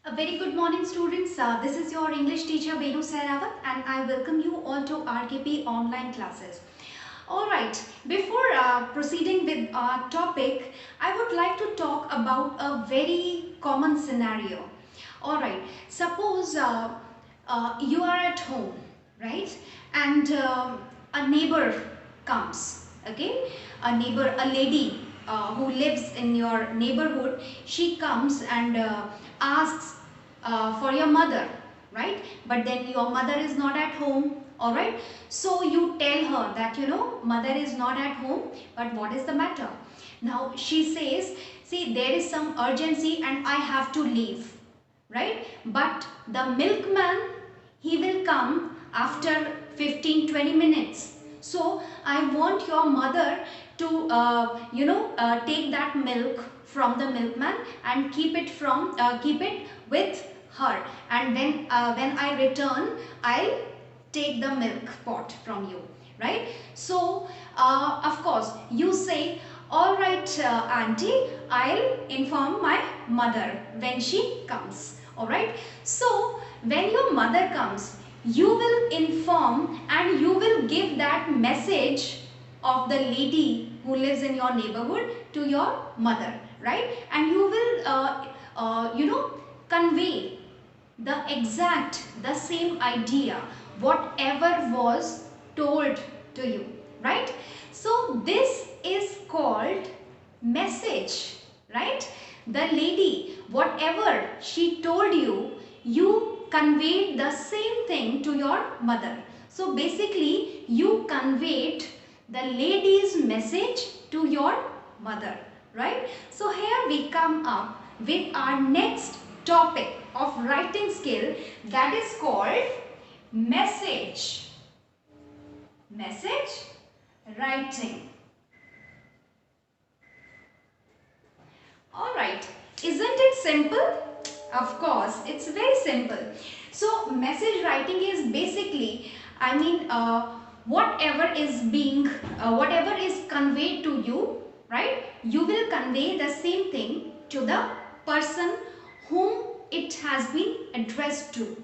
A very good morning students. This is your English teacher Benu Sehrawat and I welcome you all to RKP online classes. Alright, before proceeding with our topic, I would like to talk about a very common scenario. Alright, suppose you are at home, right? And a neighbor comes, okay? A lady who lives in your neighborhood, she comes and asks for your mother, right? But then your mother is not at home, alright? So you tell her that mother is not at home, but what is the matter? Now she says, see, there is some urgency and I have to leave, right? But the milkman, he will come after 15-20 minutes. So I want your mother to take that milk from the milkman and keep it with her, and when I return, I'll take the milk pot from you, right? So of course you say, all right, auntie, I'll inform my mother when she comes. All right, so when your mother comes, you will inform and you will give that message of the lady who lives in your neighborhood to your mother, right? And you will convey the same idea whatever was told to you, right? So this is called message, right? The lady, whatever she told you, you conveyed the same thing to your mother. So basically you conveyed the lady's message to your mother, right? So here we come up with our next topic of writing skill, that is called message writing. Alright, isn't it simple? Of course, it's very simple. So message writing is basically, whatever is conveyed to you, right? You will convey the same thing to the person whom it has been addressed to,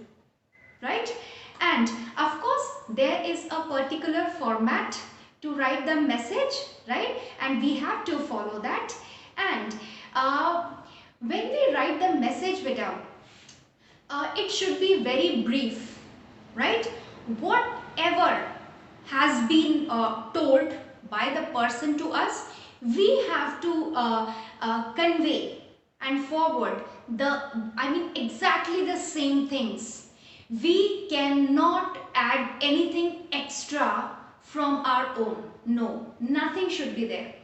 right? And of course there is a particular format to write the message, right? And we have to follow that. And when we write the message, beta, it should be very brief, right? Whatever has been told by the person to us, we have to convey and forward exactly the same things. We cannot add anything extra from our own. No, nothing should be there,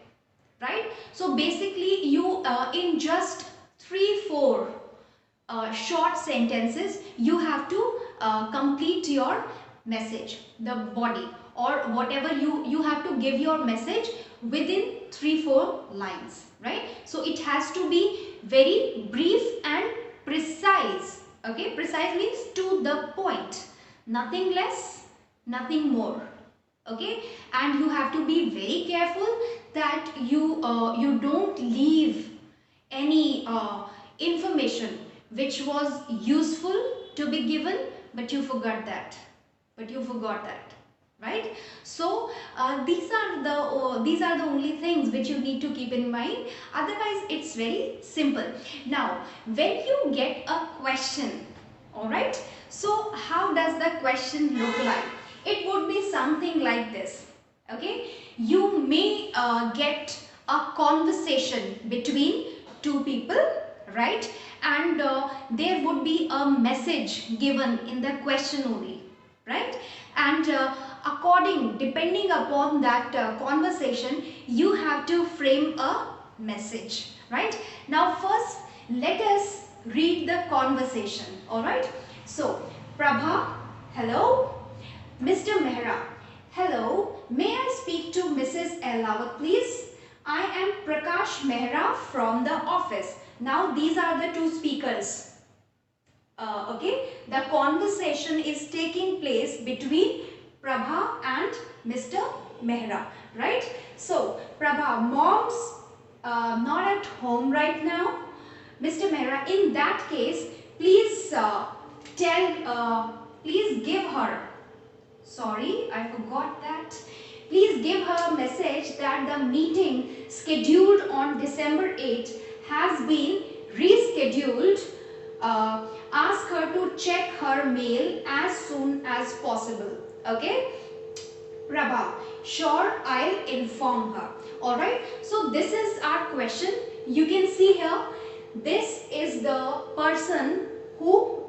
right? So basically you in just 3-4 short sentences, you have to complete your message, the body, or whatever you have to give your message within 3-4 lines, right? So it has to be very brief and precise. Okay, precise means to the point, nothing less, nothing more. Okay, and you have to be very careful that you don't leave any information which was useful to be given, but you forgot that, right? So these are the only things which you need to keep in mind. Otherwise it's very simple. Now when you get a question, all right, so how does the question look like? It would be something like this. Okay, you may get a conversation between two people, right? And there would be a message given in the question only, right? And depending upon that conversation, you have to frame a message, right? Now first let us read the conversation. All right, so Prabha, hello. Mr. Mehra, hello. May I speak to Mrs. Elawat, please? I am Prakash Mehra from the office. Now these are the two speakers. Okay, the conversation is taking place between Prabha and Mr. Mehra, right? So Prabha, mom's not at home right now. Mr. Mehra, in that case, please please give her, sorry, I forgot that. Please give her a message that the meeting scheduled on December 8 has been rescheduled. Ask her to check her mail as soon as possible. Okay? Prabha, sure, I'll inform her. Alright, so this is our question. You can see here, this is the person who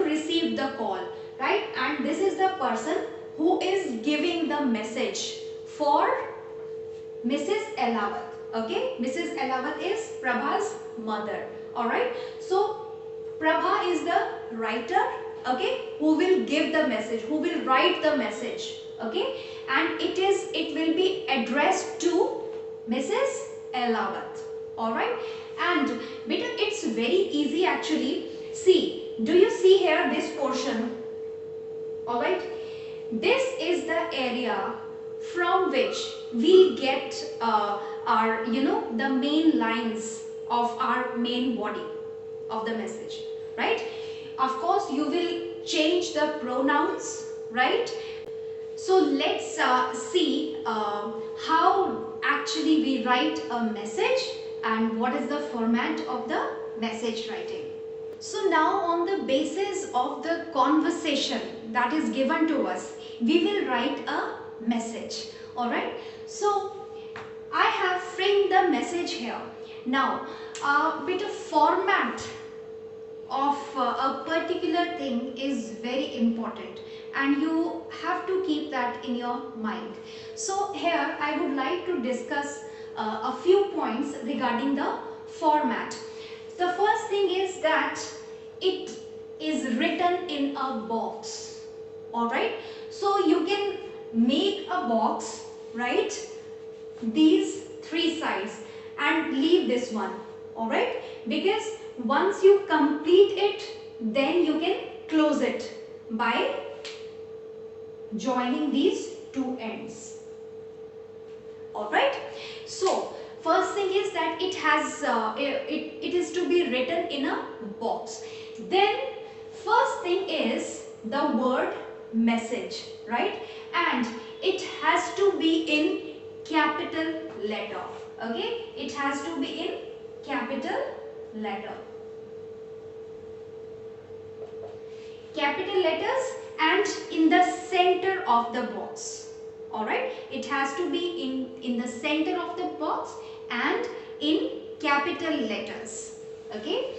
received the call, right? And this is the person who is giving the message for Mrs. Elawat. Okay, Mrs. Elawat is Prabha's mother. Alright, so Prabha is the writer, okay, who will give the message, who will write the message, okay, and it will be addressed to Mrs. Elawat. Alright, and beta, it's very easy actually. See, do you see here this portion? Alright, this is the area from which we get our the main lines of our main body of the message, right? Of course, you will change the pronouns, right? So let's see how actually we write a message and what is the format of the message writing. So now, on the basis of the conversation that is given to us, we will write a message. Alright, so I have framed the message here. Now, a bit of format of a particular thing is very important, and you have to keep that in your mind. So here I would like to discuss a few points regarding the format. The first thing is that it is written in a box. Alright, so you can make a box, right, these three sides, and leave this one. Alright, because once you complete it, then you can close it by joining these two ends. Alright, so first thing is that it has it is to be written in a box. Then first thing is the word message, right, and it has to be in capital letter. Okay, it has to be in capital letter, capital letters, and in the center of the box. Alright, it has to be in the center of the box and in capital letters. Okay,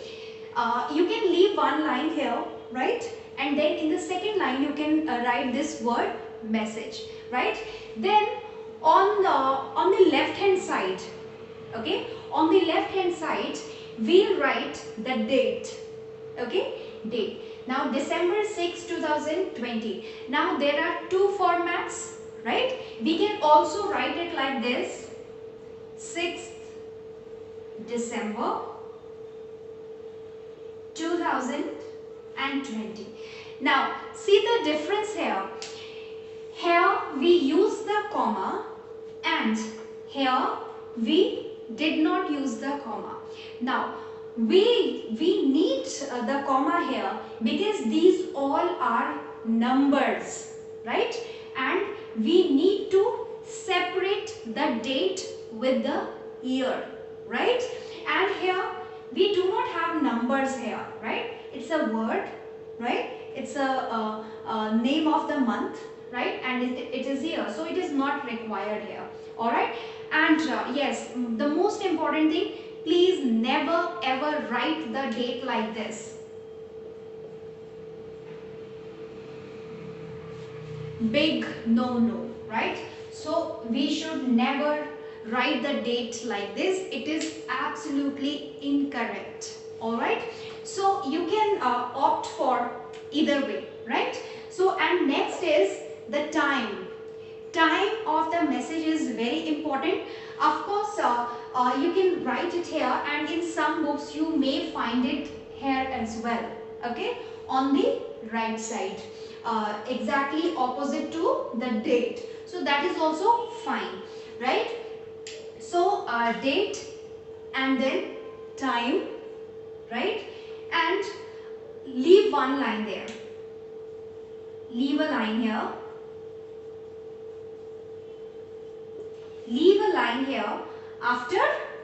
you can leave one line here, right, and then in the second line you can write this word message, right. Then on the left hand side, okay, on the left hand side we'll write the date. Okay, date. Now December 6, 2020. Now there are two formats, right? We can also write it like this: 6th December 2020. Now see the difference here. Here we use the comma and here we did not use the comma. Now we need the comma here because these all are numbers, right, and we need to separate the date with the year, right, and here we do not have numbers here, right, it's a word, right, it's a name of the month, right, and it is here, so it is not required here. Alright, and yes, the most important thing, please never ever write the date like this. Big no, right? So we should never write the date like this. It is absolutely incorrect. Alright, so you can opt for either way, right? So, and next is the time. Time of the message is very important. Of course, you can write it here, and in some books you may find it here as well. Okay, on the right side, exactly opposite to the date. So that is also fine, right? So date and then time, right? And leave one line there. Leave a line here. Leave a line here after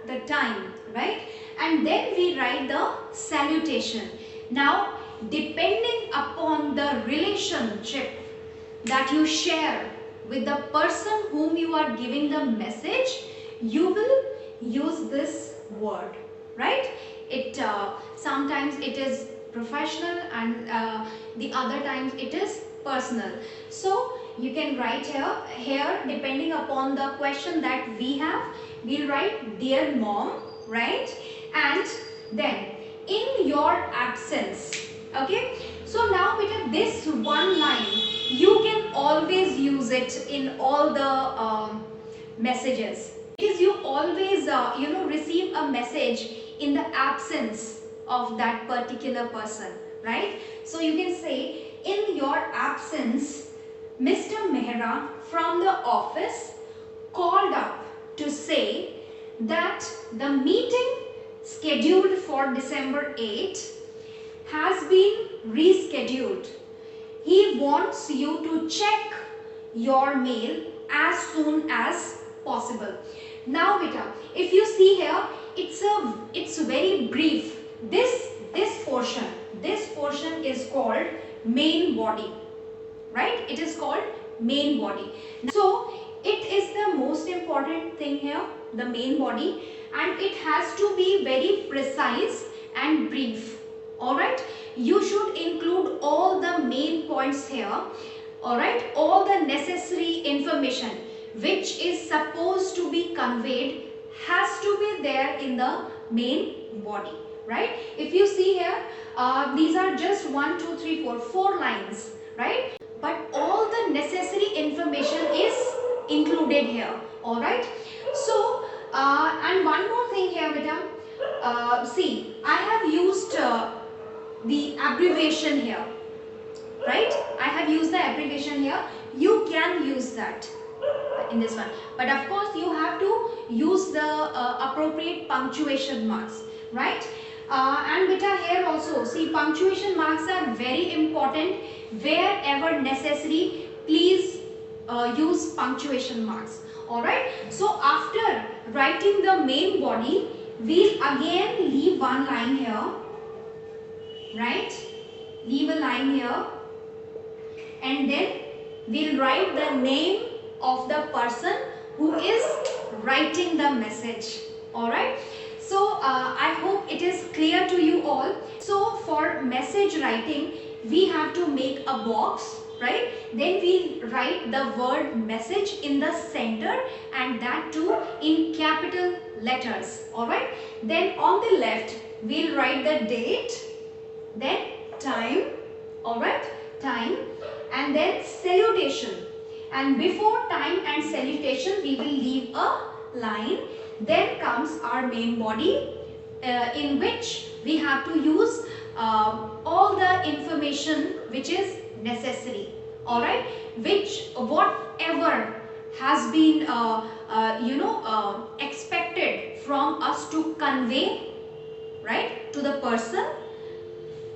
the time, right? And then we write the salutation. Now, depending upon the relationship that you share with the person whom you are giving the message, you will use this word, right? It sometimes it is professional and the other times it is personal. So you can write here depending upon the question that we have, we'll write dear mom, right? And then in your absence, okay? So now with this one line, you can always use it in all the messages. Because you always receive a message in the absence of that particular person, right? So you can say, in your absence, Mr. Mehra from the office called up to say that the meeting scheduled for December 8 has been rescheduled. He wants you to check your mail as soon as possible. Now beta, if you see here, it's very brief. This portion is called main body, right? It is called main body. So it is the most important thing here, the main body, and it has to be very precise and brief. Alright, you should include all the main points here. Alright, all the necessary information which is supposed to be conveyed has to be there in the main body, right? If you see here, these are just 4 lines, right? But all the necessary information is included here, alright? So, and one more thing here, beta. See, I have used the abbreviation here, right? I have used the abbreviation here. You can use that in this one, but of course you have to use the appropriate punctuation marks, right? And beta, here also see, punctuation marks are very important. Wherever necessary, please use punctuation marks. Alright, so after writing the main body, we'll again leave one line here, right? Leave a line here, and then we'll write the name of the person who is writing the message. Alright, so I hope it is clear to you all. So for message writing, we have to make a box, right? Then we write the word message in the center, and that too in capital letters. Alright, then on the left we'll write the date, then time, alright, time, and then salutation. And before time and salutation, we will leave a line. Then comes our main body, in which we have to use all the information which is necessary. Alright, whatever has been expected from us to convey, right, to the person,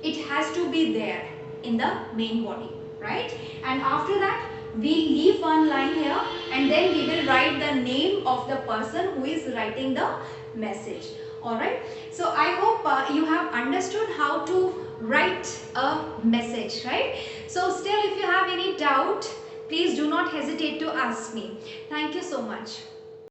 it has to be there in the main body, right? And after that, we leave one line here, and then we will write the name of the person who is writing the message. Alright, so I hope you have understood how to write a message, right? So still, if you have any doubt, please do not hesitate to ask me. Thank you so much.